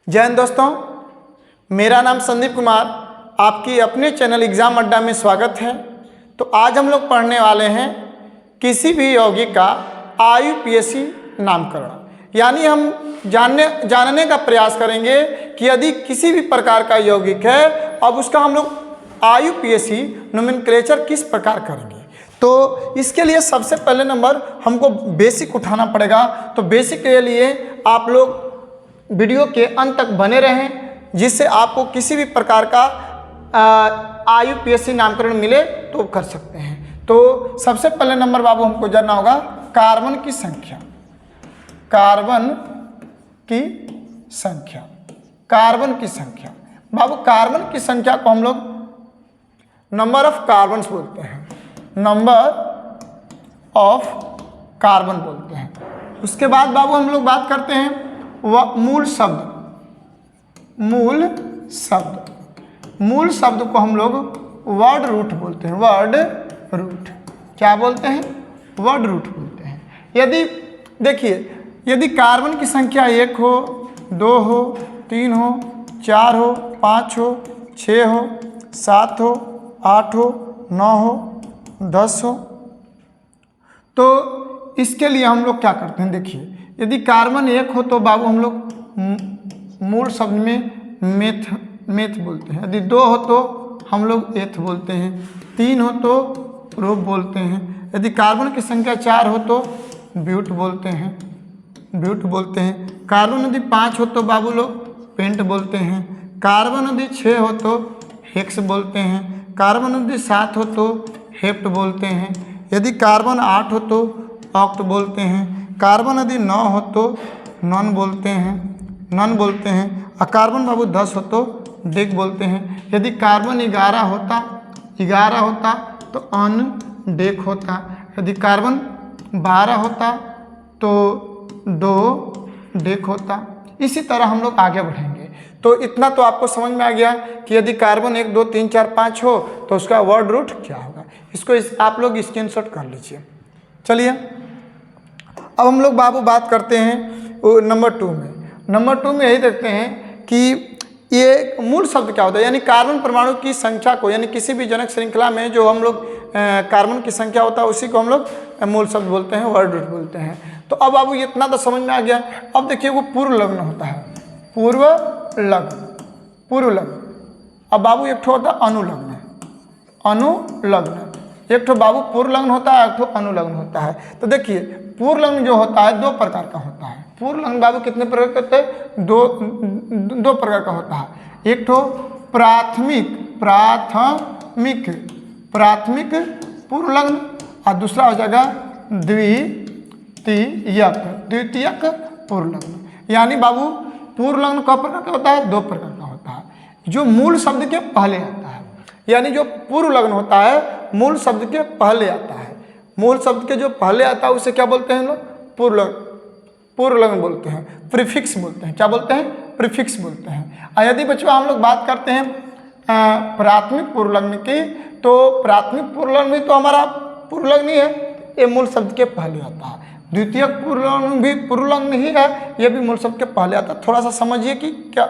जय हिंद दोस्तों, मेरा नाम संदीप कुमार, आपकी अपने चैनल एग्ज़ाम अड्डा में स्वागत है। तो आज हम लोग पढ़ने वाले हैं किसी भी यौगिक का आयुपीएसी नामकरण, यानी हम जानने का प्रयास करेंगे कि यदि किसी भी प्रकार का यौगिक है अब उसका हम लोग आयुपीएसी नोमेनक्लेचर किस प्रकार करेंगे। तो इसके लिए सबसे पहले नंबर हमको बेसिक उठाना पड़ेगा। तो बेसिक के लिए आप लोग वीडियो के अंत तक बने रहें, जिससे आपको किसी भी प्रकार का आयुपीएसी नामकरण मिले तो कर सकते हैं। तो सबसे पहले नंबर बाबू हमको जानना होगा कार्बन की संख्या। कार्बन की संख्या, कार्बन की संख्या बाबू, कार्बन की संख्या को हम लोग नंबर ऑफ कार्बन बोलते हैं, नंबर ऑफ कार्बन बोलते हैं। उसके बाद बाबू हम लोग बात करते हैं मूल शब्द। मूल शब्द को हम लोग वर्ड रूट बोलते हैं। वर्ड रूट क्या बोलते हैं? वर्ड रूट बोलते हैं। यदि देखिए, यदि कार्बन की संख्या 1 हो, 2 हो, 3 हो, 4 हो, 5 हो, 6 हो, 7 हो, 8 हो, 9 हो, 10 हो, तो इसके लिए हम लोग क्या करते हैं? देखिए, यदि कार्बन 1 हो तो बाबू हम लोग मूल शब्द में मेथ बोलते हैं। यदि 2 हो तो हम लोग एथ बोलते हैं। 3 हो तो प्रोप बोलते हैं। यदि कार्बन की संख्या 4 हो तो ब्यूट बोलते हैं, ब्यूट बोलते हैं। कार्बन यदि 5 हो तो बाबू लोग पेंट बोलते हैं। कार्बन यदि 6 हो तो हेक्स बोलते हैं। कार्बन यदि 7 हो तो हेप्ट बोलते हैं। यदि कार्बन 8 हो तो ऑक्ट बोलते हैं। कार्बन यदि 9 हो तो नॉन बोलते हैं, नॉन बोलते हैं। और कार्बन बाबू 10 हो तो डेक बोलते हैं। यदि कार्बन 11 होता तो अन डेक होता। यदि कार्बन 12 होता तो दो डेक होता। इसी तरह हम लोग आगे बढ़ेंगे। तो इतना तो आपको समझ में आ गया कि यदि कार्बन 1 2 3 4 5 हो तो उसका वर्ड रूट क्या होगा। इसको आप लोग स्क्रीनशॉट कर लीजिए। चलिए अब हम लोग बाबू बात करते हैं नंबर 2 में। नंबर 2 में यही देखते हैं कि ये मूल शब्द क्या होता है, यानी कार्बन परमाणु की संख्या को, यानी किसी भी जनक श्रृंखला में जो हम लोग कार्बन की संख्या होता है उसी को हम लोग मूल शब्द बोलते हैं, वर्ड रूट बोलते हैं। तो अब बाबू इतना तो समझ में आ गया। अब देखिए वो पूर्व लग्न होता है, पूर्व लग्न, पूर्व लग्न। अब बाबू एक ठो होता है अनुलग्न, अनुलग्न। एक ठो बाबू पूर्व लग्न होता है, एक ठो अनुलग्न होता है। तो देखिए पूर्व लग्न जो होता है 2 प्रकार का होता है। पूर्व लग्न बाबू कितने प्रकार के होते हैं? दो प्रकार का होता है। एक ठो प्राथमिक पूर्व लग्न और दूसरा हो जाएगा द्वितीयक पूर्व लग्न। यानी बाबू पूर्व लग्न कौ प्रकार का होता है? 2 प्रकार का होता है। जो मूल शब्द के पहले आता है, यानी जो पूर्व लग्न होता है मूल शब्द के पहले आता है। मूल शब्द के जो पहले आता है उसे क्या बोलते हैं लोग? पूर्व लग्न बोलते हैं, प्रीफिक्स बोलते हैं। क्या बोलते हैं? प्रीफिक्स बोलते हैं। और यदि बच्चों हम लोग बात करते हैं प्राथमिक पूर्व लग्न की, तो प्राथमिक पूर्व लग्न भी तो हमारा पूर्व लग्न ही है, ये मूल शब्द के पहले आता है। द्वितीयक पूर्व लग्न भी पूर्व लग्न ही है, ये भी मूल शब्द के पहले आता है। थोड़ा सा समझिए कि क्या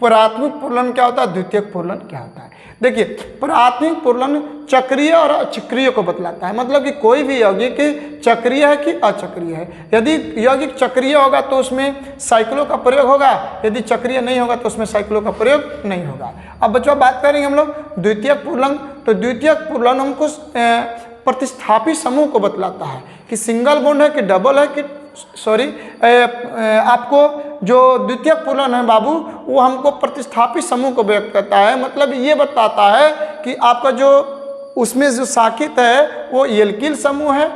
प्राथमिक पूर्व लग्न क्या होता है, द्वितीयक पूर्व लग्न क्या होता है। देखिए प्राथमिक पूर्व लग्न चक्रीय और अचक्रीय को बतलाता है, मतलब कि कोई भी यौगिक चक्रीय है कि अचक्रीय है। यदि यौगिक चक्रीय होगा तो उसमें साइक्लो का प्रयोग होगा, यदि चक्रीय नहीं होगा तो उसमें साइक्लो का प्रयोग नहीं होगा। अब बच्चों बात करेंगे हम लोग द्वितीयक पूर्व लग्न। तो द्वितीयक पूर्व लग्न हमको प्रतिस्थापी समूह को बतलाता है कि सिंगल बॉन्ड है कि डबल है कि आपको जो द्वितीयक पूर्व लग्न है बाबू वो हमको प्रतिस्थापी समूह को व्यक्त करता है। मतलब ये बताता है कि आपका जो उसमें जो शाखित है वो एल्किल समूह है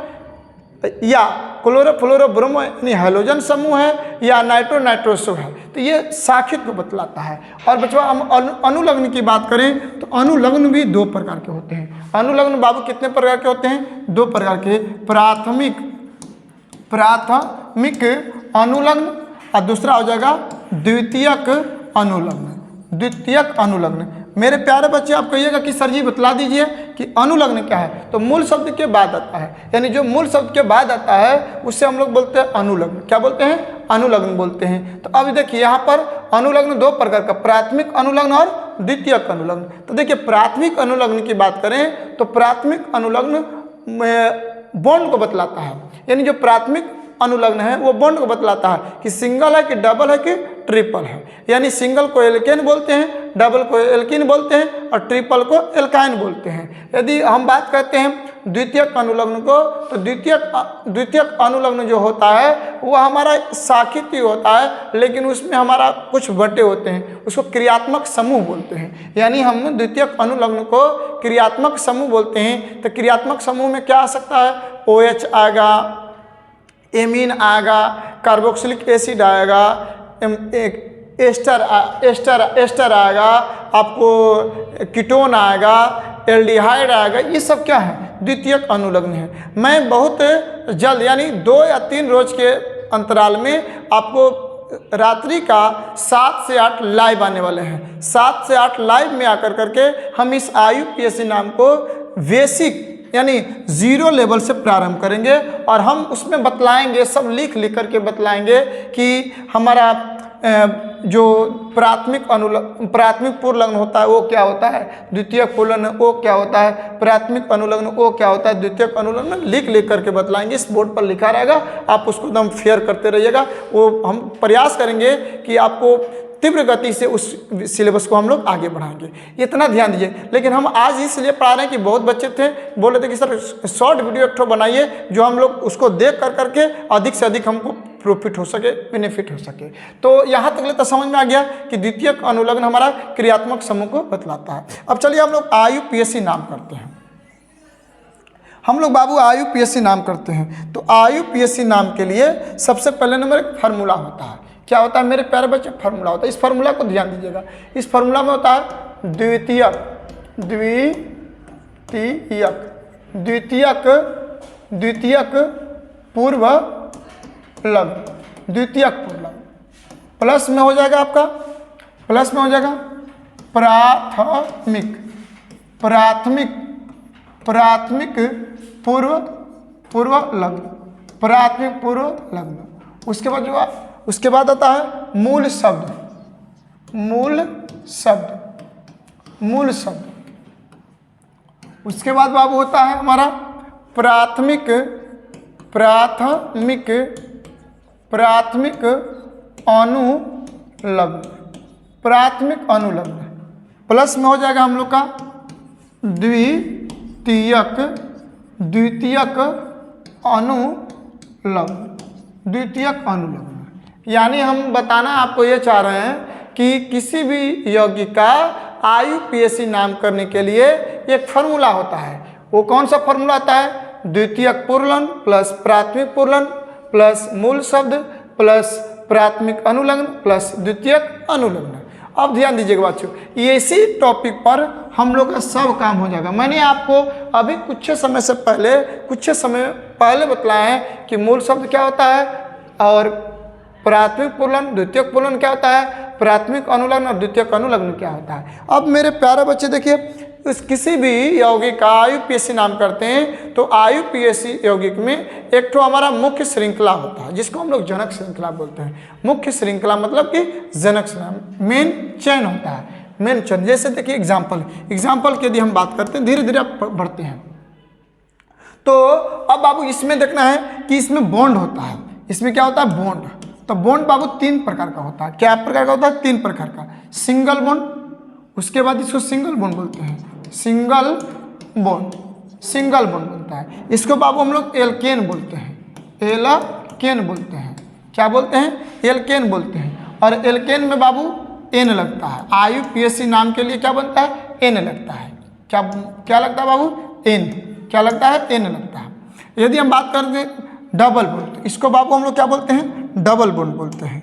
या क्लोरोफ्लोरोब्रोमो यानी हैलोजन समूह है या नाइट्रोसो है। तो ये शाखित को बतलाता है। और बच्चों हम अनुलग्न की बात करें तो अनुलग्न भी 2 प्रकार के होते हैं। अनुलग्न बाबू कितने प्रकार के होते हैं? 2 प्रकार के। प्राथमिक अनुलग्न और दूसरा हो जाएगा द्वितीयक अनुलग्न। द्वितीयक अनुलग्न। मेरे प्यारे बच्चे आप कहिएगा कि सर जी बतला दीजिए कि अनुलग्न क्या है, तो मूल शब्द के बाद आता है, यानी जो मूल शब्द के बाद आता है उससे हम लोग बोलते हैं अनुलग्न। क्या बोलते हैं? अनुलग्न बोलते हैं। तो अब देखिए यहाँ पर अनुलग्न दो प्रकार का, प्राथमिक अनुलग्न और द्वितीयक अनुलग्न। तो देखिए प्राथमिक अनुलग्न की बात करें तो प्राथमिक अनुलग्न बॉन्ड को बतलाता है, यानी जो प्राथमिक अनुलग्न है वो बॉन्ड को बतलाता है कि सिंगल है कि डबल है कि ट्रिपल है। यानी सिंगल को एल्केन बोलते हैं, डबल को एल्कीन बोलते हैं और ट्रिपल को एल्काइन बोलते हैं। यदि हम बात करते हैं द्वितीयक अनुलग्न को, तो द्वितीयक अनुलग्न जो होता है वो हमारा साखिती होता है, लेकिन उसमें हमारा कुछ बटे होते हैं, उसको क्रियात्मक समूह बोलते हैं। यानी हम द्वितीयक अनुलग्न को क्रियात्मक समूह बोलते हैं। तो क्रियात्मक समूह में क्या आ सकता है? OH आएगा, एमीन आएगा, कार्बोक्सिलिक एसिड आएगा, एस्टर आएगा, आपको कीटोन आएगा, एल्डिहाइड आएगा। ये सब क्या है? द्वितीयक अनुलग्न है। मैं बहुत जल्द यानी 2 या 3 रोज के अंतराल में आपको रात्रि का 7 से 8 लाइव आने वाले हैं। 7 से 8 लाइव में आकर करके हम इस IUPAC नाम को बेसिक यानी 0 लेवल से प्रारंभ करेंगे और हम उसमें बतलाएंगे, सब लिख करके बतलाएंगे कि हमारा जो प्राथमिक पूर्वलग्न होता है वो क्या होता है, द्वितीयक पूर्वलग्न वो क्या होता है, प्राथमिक अनुलग्न वो क्या होता है, द्वितीयक अनुलग्न लिख करके बतलाएंगे। इस बोर्ड पर लिखा रहेगा, आप उसको एकदम फेयर करते रहिएगा। वो हम प्रयास करेंगे कि आपको तीव्र गति से उस सिलेबस को हम लोग आगे बढ़ाएंगे, इतना ध्यान दीजिए। लेकिन हम आज इसलिए पढ़ा रहे हैं कि बहुत बच्चे थे बोल रहे थे कि सर शॉर्ट वीडियो एक बनाइए जो हम लोग उसको देख करके अधिक से अधिक हमको प्रॉफिट हो सके, बेनिफिट हो सके। तो यहाँ तक तो समझ में आ गया कि द्वितीयक अनुलग्न हमारा क्रियात्मक समूह को बतलाता है। अब चलिए हम लोग IUPAC नाम करते हैं। हम लोग बाबू IUPAC नाम करते हैं। तो IUPAC नाम के लिए सबसे पहले नंबर एक फार्मूला होता है। क्या होता है मेरे प्यारे बच्चे? फार्मूला होता है। इस फार्मूला को ध्यान दीजिएगा। इस फार्मूला में होता है द्वितीयक पूर्वलग्न, द्वितीयक पूर्वलग्न प्लस में हो जाएगा आपका, प्लस में हो जाएगा प्राथमिक पूर्वलग्न, प्राथमिक पूर्वलग्न। उसके बाद आता है मूल शब्द। उसके बाद बाबू होता है हमारा प्राथमिक अनुलग्न प्लस में हो जाएगा हम लोग का द्वितीयक अनुलग्न। यानी हम बताना आपको ये चाह रहे हैं कि किसी भी यौगिक का IUPAC नाम करने के लिए एक फार्मूला होता है। वो कौन सा फार्मूला आता है? द्वितीयक पूर्वलग्न प्लस प्राथमिक पूर्वलग्न प्लस मूल शब्द प्लस प्राथमिक अनुलग्न प्लस द्वितीयक अनुलग्न। अब ध्यान दीजिएगा बच्चों, इसी टॉपिक पर हम लोग का सब काम हो जाएगा। मैंने आपको अभी कुछ समय पहले बताया है कि मूल शब्द क्या होता है और प्राथमिक पूर्वलग्न, द्वितीयक पूर्वलग्न क्या होता है, प्राथमिक अनुलग्न और द्वितीयक अनुलग्न क्या होता है। अब मेरे प्यारे बच्चे देखिए, किसी भी यौगिक का IUPAC नाम करते हैं तो IUPAC यौगिक में एक तो हमारा मुख्य श्रृंखला होता है जिसको हम लोग जनक श्रृंखला बोलते हैं। मुख्य श्रृंखला मतलब कि जनक श्रृंखला, मेन चेन होता है, मेन चेन। जैसे देखिए एग्जाम्पल की यदि हम बात करते हैं, धीरे धीरे बढ़ते हैं। तो अब बाबू इसमें देखना है कि इसमें बॉन्ड होता है। इसमें क्या होता है? बॉन्ड। तो बॉन्ड बाबू 3 प्रकार का होता है। क्या प्रकार का होता है? 3 प्रकार का। सिंगल बॉन्ड, उसके बाद इसको सिंगल बॉन्ड बोलते हैं, सिंगल बॉन्ड बनता है। इसको बाबू हम लोग एल्केन बोलते हैं, क्या बोलते हैं? एल्केन बोलते हैं। और एल्केन में बाबू N लगता है। IUPAC नाम के लिए क्या बनता है? N लगता है। क्या लगता है बाबू? N। क्या लगता है? N लगता है। यदि हम बात करें डबल बॉन्ड, इसको बाबू हम लोग क्या बोलते हैं? डबल बॉन्ड बोलते हैं।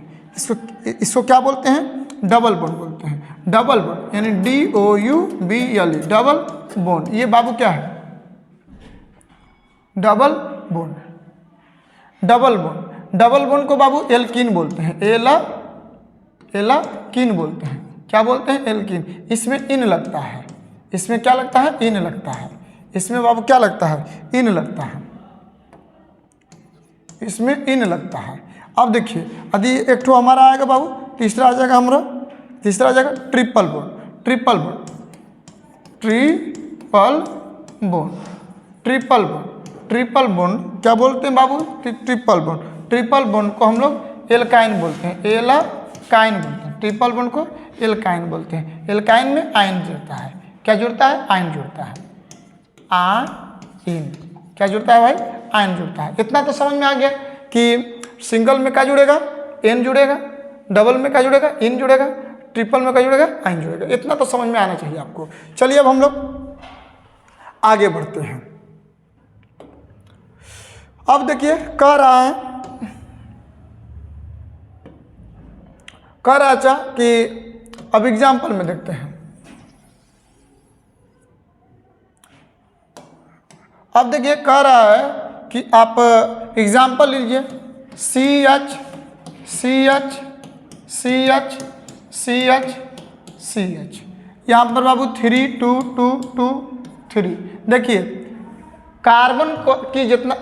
इसको क्या बोलते हैं? डबल बॉन्ड बोलते हैं। डबल बॉन्ड यानी DOUBLE, डबल बॉन्ड। ये बाबू क्या है? डबल बॉन्ड को बाबू एल्कीन बोलते हैं, एल्कीन बोलते हैं। क्या बोलते हैं? एल्कीन। इसमें इन लगता है, इसमें क्या लगता है? इन लगता है। इसमें बाबू क्या लगता है, इन लगता है, इसमें इन लगता है। अब देखिए यदि एक ठो हमारा आएगा बाबू, तीसरा आ जाएगा हमारा, तीसरा आ जाएगा triple bond, triple bond, triple bond, triple bond, triple bond क्या बोलते हैं बाबू, ट्रिपल बॉन्ड, ट्रिपल बॉन्ड को हम लोग एल्काइन बोलते हैं, एल्काइन बोलते हैं, ट्रिपल बॉन्ड को एल्काइन बोलते हैं। एल्काइन में आयन जुड़ता है, क्या जुड़ता है, आयन जुड़ता है, आयन, क्या जुड़ता है भाई, आयन जुड़ता है। इतना तो समझ में आ गया कि सिंगल में क्या जुड़ेगा, एन जुड़ेगा, डबल में क्या जुड़ेगा, इन जुड़ेगा, ट्रिपल में क्या जुड़ेगा, आयन जुड़ेगा। इतना तो समझ में आना चाहिए आपको। चलिए अब हम लोग आगे बढ़ते हैं। अब देखिए कह रहा है, कह रहा अच्छा कि अब एग्जाम्पल में देखते हैं। अब देखिए कह रहा है कि आप एग्जाम्पल लीजिए, CH CH CH CH CH, यहाँ पर बाबू 3 2 2 2 3। देखिए कार्बन की जितना,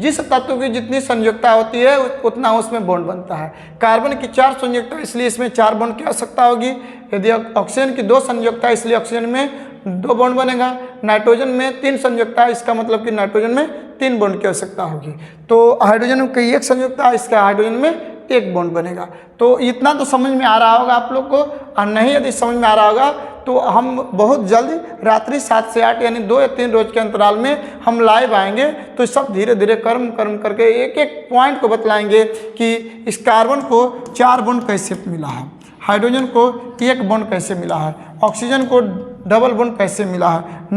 जिस तत्व की जितनी संयुक्ता होती है उतना उसमें बॉन्ड बनता है। कार्बन की 4 संयुक्ता, इसलिए इसमें 4 बॉन्ड की आवश्यकता होगी। यदि ऑक्सीजन की 2 संयुक्ता, इसलिए ऑक्सीजन में 2 बॉन्ड बनेगा। नाइट्रोजन में 3 संयुक्ता, इसका मतलब कि नाइट्रोजन में 3 बॉन्ड की आवश्यकता होगी। तो हाइड्रोजन की 1 संयुक्ता, इसका हाइड्रोजन में 1 बॉन्ड बनेगा। तो इतना तो समझ में आ रहा होगा आप लोग को, और नहीं यदि समझ में आ रहा होगा तो हम बहुत जल्द रात्रि 7 से 8 यानी 2 या 3 रोज के अंतराल में हम लाइव आएंगे। तो सब धीरे धीरे कर्म करके एक एक पॉइंट को बतलाएंगे कि इस कार्बन को 4 बॉन्ड कैसे मिला है, हाइड्रोजन को 1 बॉन्ड कैसे मिला है, ऑक्सीजन को डबल बॉन्ड कैसे मिला है,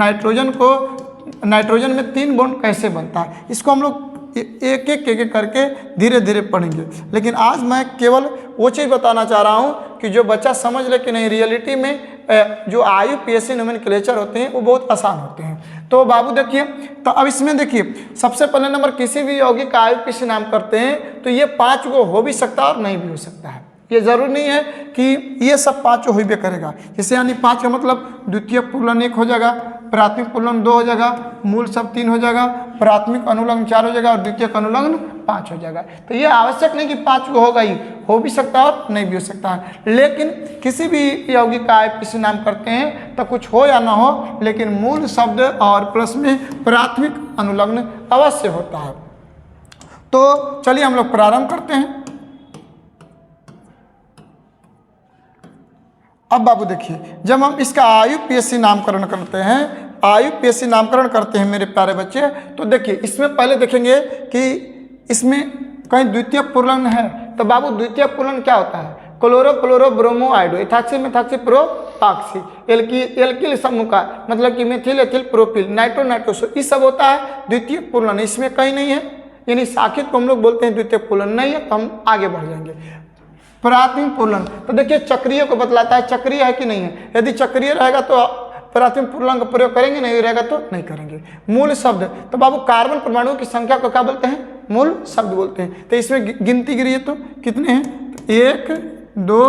नाइट्रोजन में 3 बॉन्ड कैसे बनता है। इसको हम लोग एक एक करके धीरे धीरे पढ़ेंगे। लेकिन आज मैं केवल वो चीज़ बताना चाह रहा हूँ कि जो बच्चा समझ ले कि नहीं, रियलिटी में जो IUPAC नोमेनक्लेचर होते हैं वो बहुत आसान होते हैं। तो बाबू देखिए, तो अब इसमें देखिए सबसे पहले नंबर, किसी भी यौगिक का IUPAC नाम करते हैं तो ये 5 को हो भी सकता है और नहीं भी हो सकता है। ये जरूरी नहीं है कि ये सब 5 हो भी करेगा। जैसे यानी 5 का मतलब द्वितीय पूर्णन 1 हो जाएगा, प्राथमिक पूर्णन 2 हो जाएगा, मूल सब 3 हो जाएगा, प्राथमिक अनुलग्न 4 हो जाएगा और द्वितीयक अनुलग्न 5 हो जाएगा। तो ये आवश्यक नहीं कि 5 को होगा ही, हो भी सकता है और नहीं भी हो सकता है। लेकिन किसी भी यौगिक का IUPAC नाम करते हैं तो कुछ हो या ना हो, लेकिन मूल शब्द और प्लस में प्राथमिक अनुलग्न अवश्य होता है। तो चलिए हम लोग प्रारंभ करते हैं। अब बाबू देखिए, जब हम इसका IUPAC नामकरण करते हैं, IUPAC नामकरण करते हैं मेरे प्यारे बच्चे, तो देखिए इसमें पहले देखेंगे कि इसमें कहीं द्वितीय पूर्णन है। तो बाबू द्वितीय पूर्णन क्या होता है, क्लोरो फ्लोरो ब्रोमो आइडो, इथाक्सी मिथाक्सी प्रोपाक्सी, एल्किल समूह का मतलब कि methyl ethyl propyl, nitro nitroso, ये सब होता है द्वितीय पूर्णन। इसमें कहीं नहीं है, यानी शाखित को हम लोग बोलते हैं द्वितीय पूर्णन नहीं है। तो हम आगे बढ़ जाएंगे। प्राथमिक पूर्णन, तो देखिए चक्रीय को बतलाता है, चक्रीय है कि नहीं है। यदि चक्रीय रहेगा तो प्राथमिक पूर्णांक का प्रयोग करेंगे, नहीं रहेगा तो नहीं करेंगे। मूल शब्द, तो बाबू कार्बन परमाणुओं की संख्या को क्या बोलते हैं, मूल शब्द बोलते हैं। तो इसमें गिनती गिरी तो कितने हैं, 1 2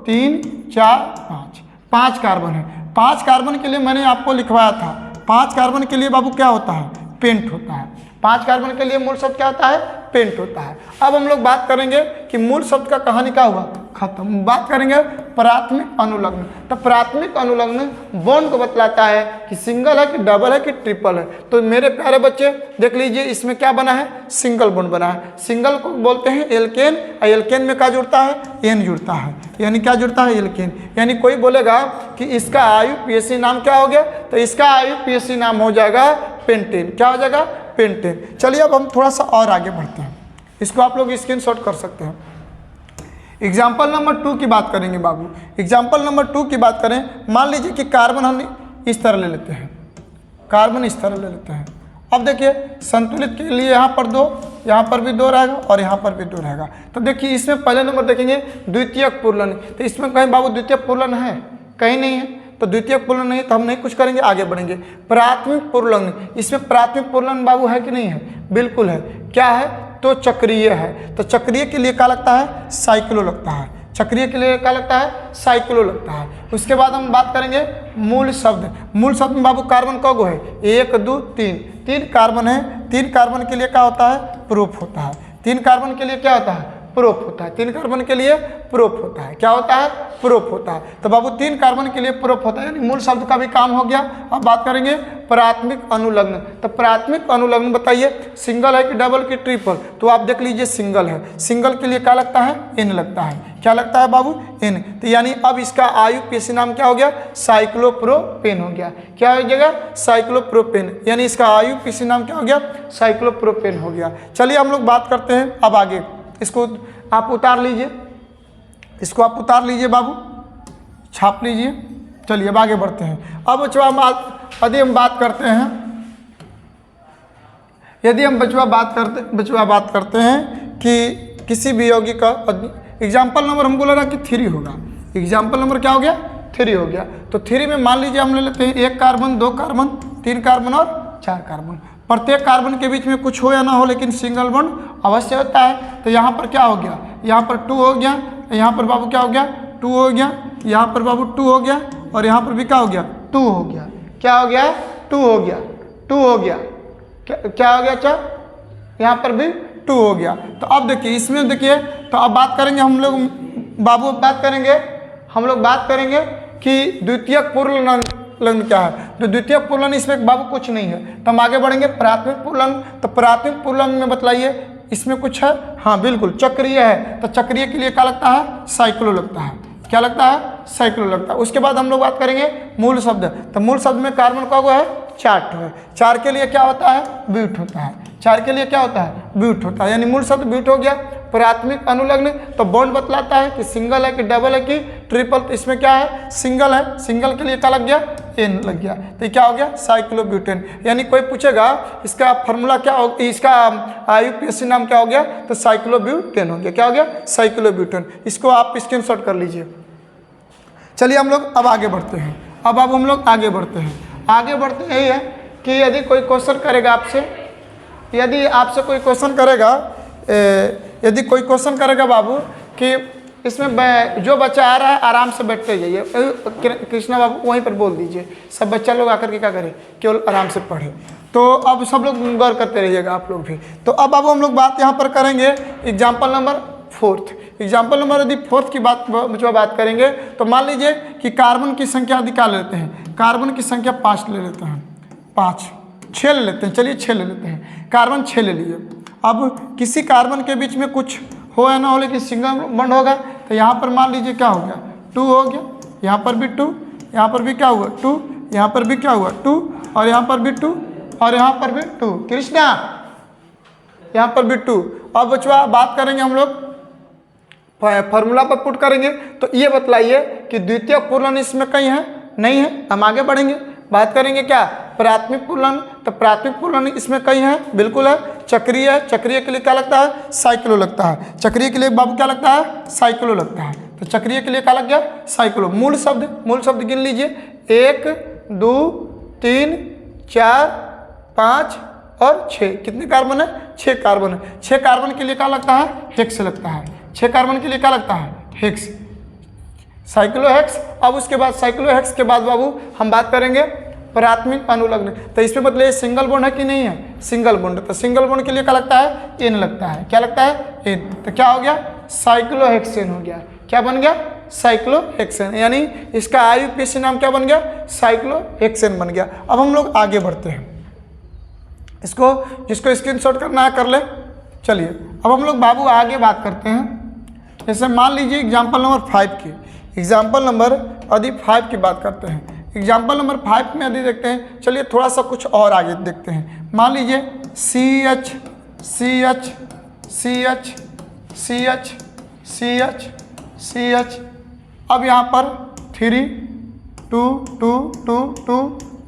3 4 5, 5 कार्बन है। 5 कार्बन के लिए मैंने आपको लिखवाया था, 5 कार्बन के लिए बाबू क्या होता है, पेंट होता है। 5 कार्बन के लिए मूल शब्द क्या होता है, पेंट होता है। अब हम लोग बात करेंगे कि मूल शब्द का कहानी क्या हुआ, खत्म। बात करेंगे प्राथमिक अनुलग्न। तो प्राथमिक अनुलग्न बॉन्ड को बतलाता है कि सिंगल है कि डबल है कि ट्रिपल है। तो मेरे प्यारे बच्चे देख लीजिए, इसमें क्या बना है, सिंगल बॉन्ड बना है। सिंगल को बोलते हैं एल्केन, और एल्केन में क्या जुड़ता है, एन जुड़ता है, यानी क्या जुड़ता है, एल्केन। यानी कोई बोलेगा कि इसका IUPAC नाम क्या हो गया, तो इसका IUPAC नाम हो जाएगा पेंटेन। क्या हो जाएगा, पेंटेन। चलिए अब हम थोड़ा सा और आगे बढ़ते हैं, इसको आप लोग स्क्रीनशॉट कर सकते हैं। एग्जाम्पल नंबर 2 की बात करेंगे बाबू। एग्जाम्पल नंबर 2 की बात करें, मान लीजिए कि कार्बन हम इस तरह ले लेते हैं, कार्बन इस तरह ले लेते हैं। अब देखिए संतुलित के लिए यहाँ पर 2, यहाँ पर भी 2 रहेगा और यहाँ पर भी 2 रहेगा। तो देखिए इसमें पहले नंबर देखेंगे द्वितीयक पूर्णन। तो इसमें कहीं बाबू द्वितीयक पूर्णन है, कहीं नहीं है। तो द्वितीयक पूर्णन नहीं, तो हम नहीं कुछ करेंगे, आगे बढ़ेंगे। प्राथमिक पूर्णन, इसमें प्राथमिक पूर्णन बाबू है कि नहीं है, बिल्कुल है। क्या है, तो चक्रीय है। तो चक्रीय के लिए क्या लगता है, साइक्लो लगता है। चक्रीय के लिए क्या लगता है, साइक्लो लगता है। उसके बाद हम बात करेंगे मूल शब्द। मूल शब्द में बाबू कार्बन कौगो है, 1 2 3, 3 कार्बन है। 3 कार्बन के लिए क्या होता है, प्रूफ होता है। 3 कार्बन के लिए क्या होता है, प्रूफ होता है। 3 कार्बन के लिए प्रूफ होता है, क्या होता है, प्रूफ होता है। तो बाबू 3 कार्बन के लिए प्रूफ होता है, यानी मूल शब्द का भी काम हो गया। अब बात करेंगे प्राथमिक अनुलग्न। तो प्राथमिक अनुलग्न बताइए, सिंगल है कि डबल की ट्रिपल, तो आप देख लीजिए सिंगल है। सिंगल के लिए क्या लगता है, एन लगता है। क्या लगता है बाबू, एन। तो यानी अब इसका IUPAC नाम क्या हो गया, साइक्लोप्रोपेन हो गया। क्या हो जाएगा, साइक्लोप्रोपेन, यानी इसका IUPAC नाम क्या हो गया, साइक्लोप्रोपेन हो गया। चलिए हम लोग बात करते हैं अब आगे। इसको आप उतार लीजिए, इसको आप उतार लीजिए बाबू, छाप लीजिए। चलिए अब आगे बढ़ते हैं। अब बचवा यदि हम बात करते हैं, यदि हम बचवा बात करते हैं कि किसी भी यौगिक का एग्जाम्पल नंबर हम बोला रहा कि 3 होगा। एग्जाम्पल नंबर क्या हो गया, 3 हो गया। तो 3 में मान लीजिए हम ले लेते हैं 1 कार्बन, 2 कार्बन, 3 कार्बन और 4 कार्बन। प्रत्येक कार्बन के बीच में कुछ हो या ना हो, लेकिन सिंगल बॉन्ड अवश्य होता है। तो यहाँ पर क्या हो गया, यहाँ पर 2 हो गया, यहाँ पर बाबू क्या हो गया, 2 हो गया, यहाँ पर बाबू 2 हो गया, और यहाँ पर भी क्या हो गया, 2 हो गया। क्या हो गया, 2 हो गया, 2 हो गया। क्या हो गया, अच्छा यहाँ पर भी 2 हो गया। तो अब देखिए इसमें देखिए, तो अब बात करेंगे हम लोग बाबू, हम लोग बात करेंगे कि द्वितीयक पूर्णलग्न क्या है। तो द्वितीयक पूर्णलग्न इसमें बाबू कुछ नहीं है। तो हम आगे बढ़ेंगे प्राथमिक पूर्णलग्न। तो प्राथमिक पूर्णलग्न में बतलाइए इसमें कुछ है, हाँ बिल्कुल चक्रीय है। तो चक्रीय के लिए क्या लगता है, साइक्लो लगता है। क्या लगता है, साइक्लो लगता है। उसके बाद हम लोग बात करेंगे मूल शब्द। तो मूल शब्द में कार्बन का है 4 है। 4 के लिए क्या होता है, ब्यूट होता है। 4 के लिए क्या होता है, ब्यूट होता है, यानी मूल शब्द ब्यूट हो गया। प्राथमिक अनुलग्न, तो बॉन्ड बतलाता है कि सिंगल है कि डबल है कि ट्रिपल। तो इसमें क्या है, सिंगल है। सिंगल के लिए क्या लग गया, एन लग गया। तो क्या हो गया, साइक्लोब्यूटेन। यानी कोई पूछेगा इसका फॉर्मूला क्या हो, इसका IUPAC नाम क्या हो गया, तो साइक्लोब्यूटेन हो गया। क्या हो गया, साइक्लोब्यूटेन। इसको आप स्क्रीनशॉट कर लीजिए। चलिए हम लोग अब आगे बढ़ते हैं। अब हम लोग आगे बढ़ते हैं। आगे बढ़ते यही है कि यदि कोई क्वेश्चन करेगा आपसे, यदि आपसे कोई क्वेश्चन करेगा, यदि कोई क्वेश्चन करेगा बाबू कि इसमें जो बच्चा आ रहा है आराम से बैठते जाइए, कृष्णा बाबू वहीं पर बोल दीजिए, सब बच्चा लोग आकर के क्या करें, केवल आराम से पढ़े। तो अब सब लोग गौर करते रहिएगा आप लोग भी। तो अब हम लोग बात यहाँ पर करेंगे एग्जाम्पल नंबर 4। एग्जाम्पल नंबर यदि 4 की बात करेंगे, तो मान लीजिए कि कार्बन की संख्या निकाल लेते हैं। कार्बन की संख्या 5 ले लेते हैं, 5 6 ले लेते हैं। चलिए 6 ले लेते हैं, कार्बन 6 ले लिए। अब किसी कार्बन के बीच में कुछ हो या ना हो, लेकिन सिंगल बॉन्ड होगा। तो यहाँ पर मान लीजिए क्या हो गया, 2 हो गया, यहाँ पर भी 2, यहाँ पर भी क्या हुआ 2, यहाँ पर भी क्या हुआ 2, और यहाँ पर भी 2, और यहाँ पर भी 2। कृष्णा यहाँ पर भी 2। अब बचवा बात करेंगे हम लोग, फार्मूला पर पुट करेंगे। तो ये बतलाइए कि द्वितीय पूर्णलग्न इसमें कहीं है, नहीं है। हम आगे बढ़ेंगे, बात करेंगे क्या, प्राथमिक पूर्णलग्न। तो प्राथमिक पूर्णलग्न इसमें कहीं है, बिल्कुल है। चक्रीय है, चक्रीय के लिए क्या लगता है, साइक्लो लगता है। चक्रीय के लिए बाबू क्या लगता है, साइक्लो लगता है। तो चक्रीय के लिए क्या लग गया, साइक्लो। मूल शब्द गिन लीजिए, 1 2 3 4 5 और 6। कितने कार्बन है, 6 कार्बन है। 6 कार्बन के लिए क्या लगता है, हेक्स लगता है। 6 कार्बन के लिए क्या लगता है, हेक्स, साइक्लोहेक्स। अब उसके बाद साइक्लोहेक्स के बाद बाबू हम बात करेंगे प्राथमिक अनुलग्न। तो इसमें बदले सिंगल बॉन्ड है कि नहीं है, सिंगल बॉन्ड। तो सिंगल बॉन्ड के लिए क्या लगता है, एन लगता है। क्या लगता है, एन। तो क्या हो गया, साइक्लोहेक्सेन हो गया। क्या बन गया, साइक्लोहेक्सेन। यानी इसका IUPAC नाम क्या बन गया, साइक्लोहेक्सेन बन गया। अब हम लोग आगे बढ़ते हैं, इसको जिसको स्क्रीनशॉट करना है कर ले। चलिए अब हम लोग बाबू आगे बात करते हैं। जैसे मान लीजिए एग्जाम्पल नंबर 5 की, एग्जाम्पल नंबर यदि 5 की बात करते हैं। एग्जाम्पल नंबर 5 में यदि देखते हैं, चलिए थोड़ा सा कुछ और आगे देखते हैं। मान लीजिए CH CH CH CH CH CH। अब यहाँ पर 3 2 2 2 2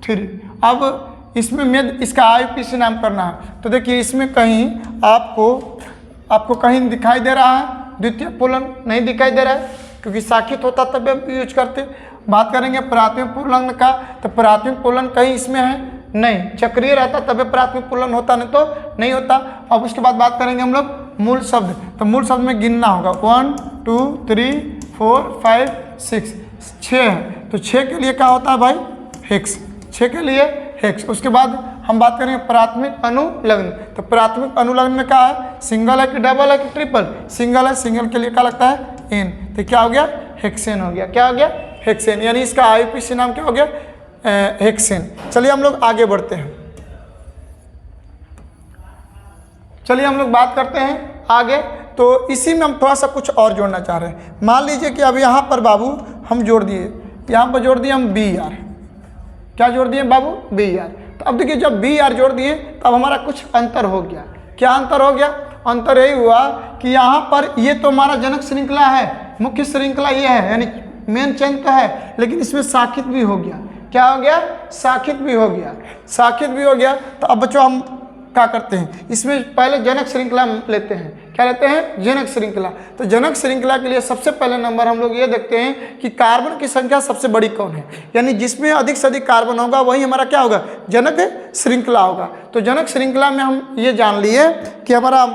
3। अब इसमें इसका IUPAC नाम करना है। तो देखिए इसमें कहीं आपको कहीं दिखाई दे रहा है द्वितीय पूर्णलग्न, नहीं दिखाई दे रहा है, क्योंकि साखित होता तब हम यूज करते। बात करेंगे प्राथमिक पूर्णलग्न का, तो प्राथमिक पूर्णलग्न कहीं इसमें है नहीं, चक्रीय रहता तब प्राथमिक पूर्णलग्न होता, नहीं तो नहीं होता। अब उसके बाद बात करेंगे हम लोग मूल शब्द। तो मूल शब्द में गिनना होगा 1 2 3 4 5 6 6 है, तो 6 के लिए क्या होता है भाई हेक्स, 6 के लिए हेक्स। उसके बाद हम बात करेंगे प्राथमिक अनुलग्न। तो प्राथमिक अनुलग्न में क्या है, सिंगल है कि डबल है कि ट्रिपल, सिंगल है, सिंगल के लिए क्या लगता है एन, तो क्या हो गया हेक्सेन हो गया, क्या हो गया हेक्सेन, यानी इसका आईयूपीएसी नाम क्या हो गया हेक्सेन। चलिए हम लोग आगे बढ़ते हैं, चलिए हम लोग बात करते हैं आगे। तो इसी में हम थोड़ा सा कुछ और जोड़ना चाह रहे हैं। मान लीजिए कि अब यहाँ पर बाबू हम जोड़ दिए, यहाँ पर जोड़ दिए हम बी आर, क्या जोड़ दिए बाबू बी आर। तो अब देखिए जब बी आर जोड़ दिए तब हमारा कुछ अंतर हो गया। क्या अंतर हो गया, अंतर यही हुआ कि यहाँ पर ये तो हमारा जनक श्रृंखला है, मुख्य श्रृंखला ये है, यानी मेन चेन तो है, लेकिन इसमें शाखित भी हो गया। क्या हो गया, शाखित भी हो गया, शाखित भी हो गया। तो अब बच्चों हम क्या करते हैं, इसमें पहले जनक श्रृंखला लेते हैं। क्या लेते हैं, जनक श्रृंखला। तो जनक श्रृंखला के लिए सबसे पहले नंबर हम लोग ये देखते हैं कि कार्बन की संख्या सबसे बड़ी कौन है, यानी जिसमें अधिक से अधिक कार्बन होगा वही हमारा क्या होगा, जनक श्रृंखला होगा। तो जनक श्रृंखला में हम ये जान लिए कि हमारा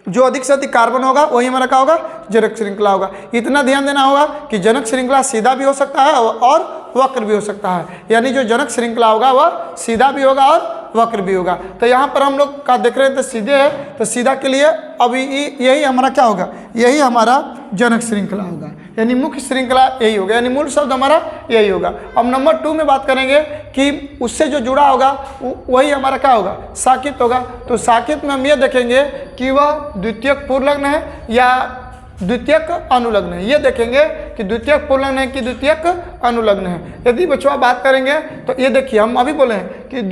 जो अधिक से अधिक कार्बन होगा वही हमारा क्या होगा, जनक श्रृंखला होगा। इतना ध्यान देना होगा कि जनक श्रृंखला सीधा भी हो सकता है और वक्र भी हो सकता है, यानी जो जनक श्रृंखला होगा वह सीधा भी होगा और वक्र भी होगा। तो यहाँ पर हम लोग का देख रहे थे सीधे है, तो सीधा के लिए अभी यही हमारा क्या होगा, यही हमारा जनक श्रृंखला होगा, यानी मुख्य श्रृंखला यही होगा, यानी मूल शब्द हमारा यही होगा। अब नंबर 2 में बात करेंगे कि उससे जो जुड़ा होगा वही हमारा क्या होगा, शाखित होगा। तो शाखित में हम ये देखेंगे कि वह द्वितीयक पूर्वलग्न है या द्वितीयक अनुलग्न है, ये देखेंगे कि द्वितीयक पूर्वलग्न है कि द्वितीयक अनुलग्न है। यदि बच्चों बात करेंगे तो ये देखिए हम अभी बोले हैं कि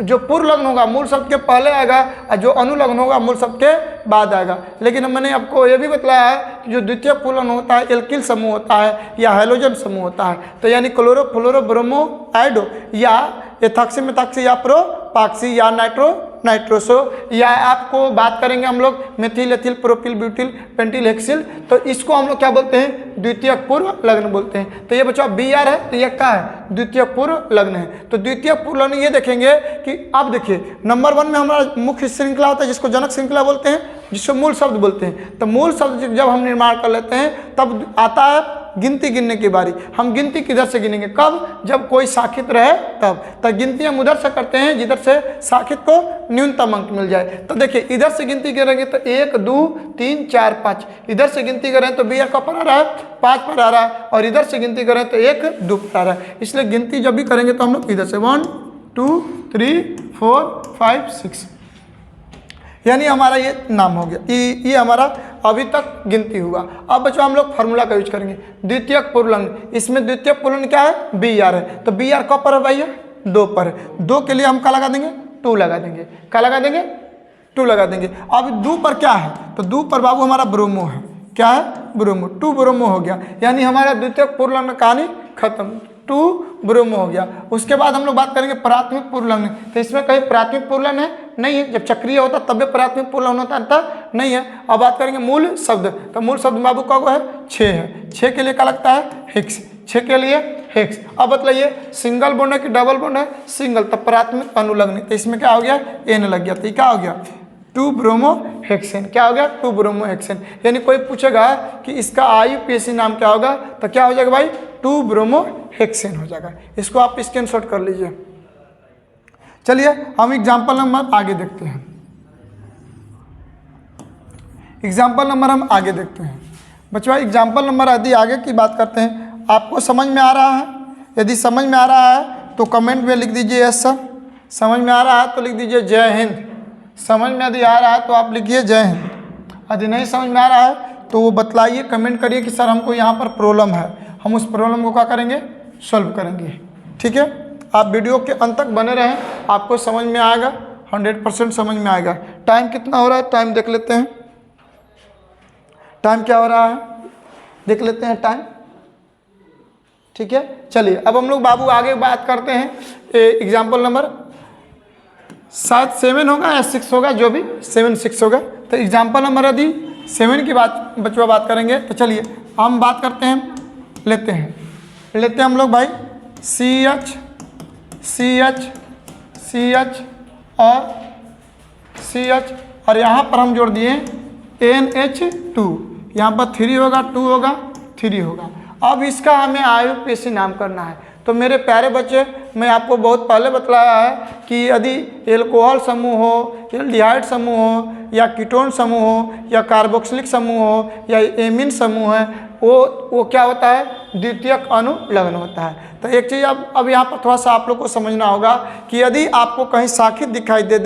जो पूर्वलग्न होगा मूल शब्द के पहले आएगा और जो अनुलग्न होगा मूल शब्द के बाद आएगा। लेकिन मैंने आपको ये भी बताया है कि जो द्वितीय पूर्वलग्न होता है एल्किल समूह होता है या हैलोजन समूह होता है, तो यानी क्लोरो फ्लोरो ब्रोमो आइडो या एथॉक्सी मेथॉक्सी या प्रोपाक्सी या नाइट्रोसो, या आपको बात करेंगे हम लोग methyl ethyl propyl butyl pentyl hexyl, तो इसको हम लोग क्या बोलते हैं, द्वितीयक पूर्व लग्न बोलते हैं। तो ये बच्चों बी आर है, तो ये क्या है, द्वितीयक पूर्व लग्न है। तो द्वितीयक पूर्व लग्न ये देखेंगे कि अब देखिए नंबर 1 में हमारा मुख्य श्रृंखला होता है जिसको जनक श्रृंखला बोलते हैं, जिसको मूल शब्द बोलते हैं। तो मूल शब्द जब हम निर्माण कर लेते हैं तब आता है गिनती गिनने की बारी। हम गिनती किधर से गिनेंगे, कब, जब कोई शाखित रहे तब। तो गिनती हम उधर से करते हैं जिधर से शाखित को न्यूनतम अंक मिल जाए। तो देखिए इधर से गिनती करेंगे तो 1 2 3 4 5, इधर से गिनती करें तो बी आर का पर आ रहा है 5 पर आ रहा है, और इधर से गिनती करें तो 1 2 पर आ रहा है। इसलिए गिनती जब भी करेंगे तो हम लोग इधर से 1 2 3 4 5 6, यानी हमारा ये नाम हो गया, ये हमारा अभी तक गिनती हुआ। अब बच्चों हम लोग फार्मूला का यूज करेंगे, द्वितीयक पूर्वलग्न। इसमें द्वितीयक पूर्वलग्न क्या है, बी आर है। तो बी आर कब पर है भैया, 2 पर है। 2 के लिए हम क्या लगा देंगे, 2 लगा देंगे। क्या लगा देंगे, 2 लगा देंगे। अब 2 पर क्या है, तो 2 पर बाबू हमारा ब्रोमो है। क्या है, ब्रोमो, 2 ब्रोमो हो गया, यानी हमारा द्वितीयक पूर्वलग्न कहानी खत्म, 2 ब्रोमो हो गया। उसके बाद हम लोग बात करेंगे प्राथमिक पूर्वलग्न। तो इसमें कहीं प्राथमिक पूर्वलग्न है, नहीं है। जब चक्रीय होता तब भी प्राथमिक पूर्वलग्न होता था, नहीं है। अब बात करेंगे मूल शब्द। तो मूल शब्द बाबू का है 6 है। 6 के लिए क्या लगता है, हेक्स, 6 के लिए हेक्स। अब बताइए सिंगल बॉन्ड है कि डबल बॉन्ड है, सिंगल, तब प्राथमिक अनुलग्न। तो इसमें क्या हो गया, एन लग गया, तो ये क्या हो गया, 2 ब्रोमो हेक्सेन। क्या हो गया, 2 ब्रोमो हेक्सेन। यानी कोई पूछेगा कि इसका आईयूपीएसी नाम क्या होगा, तो क्या हो जाएगा भाई, 2 ब्रोमो हेक्सेन हो जाएगा। इसको आप स्क्रीनशॉट कर लीजिए। चलिए हम एग्जाम्पल नंबर आगे देखते हैं। एग्जाम्पल नंबर हम आगे देखते हैं बच्चों। एग्जाम्पल नंबर यदि आगे की बात करते हैं, आपको समझ में आ रहा है, यदि समझ में आ रहा है तो कमेंट में लिख दीजिए यस सर, समझ में आ रहा है तो लिख दीजिए जय हिंद। समझ में यदि आ रहा है तो आप लिखिए जय हिंद, यदि नहीं समझ में आ रहा है तो वो बतलाइए, कमेंट करिए कि सर हमको यहाँ पर प्रॉब्लम है, हम उस प्रॉब्लम को क्या करेंगे, सॉल्व करेंगे। ठीक है, आप वीडियो के अंत तक बने रहें, आपको समझ में आएगा, 100% समझ में आएगा। टाइम कितना हो रहा है, टाइम देख लेते हैं, टाइम क्या हो रहा है, देख लेते हैं टाइम। ठीक है, चलिए अब हम लोग बाबू आगे बात करते हैं। एग्जाम्पल नंबर शायद 7 होगा या 6 होगा, जो भी 7 6 होगा। तो एग्जाम्पल नंबर यदि 7 की बात बच्चों बात करेंगे, तो चलिए हम बात करते हैं, लेते हैं हम लोग भाई CH CH CH और CH, और यहाँ पर हम जोड़ दिए NH2, यहाँ पर 3 होगा, 2 होगा, 3 होगा। अब इसका हमें IUPAC नाम करना है। तो मेरे प्यारे बच्चे, मैं आपको बहुत पहले बतलाया है कि यदि एल्कोहल समूह हो, एल्डिहाइड समूह हो, या कीटोन समूह हो, या कार्बोक्सिलिक समूह हो, या एमीन समूह है, वो क्या होता है, द्वितीयक अनुलग्न होता है। तो एक चीज़ अब यहाँ पर थोड़ा सा आप लोग को समझना होगा कि यदि आपको कहीं साखित दिखाई दे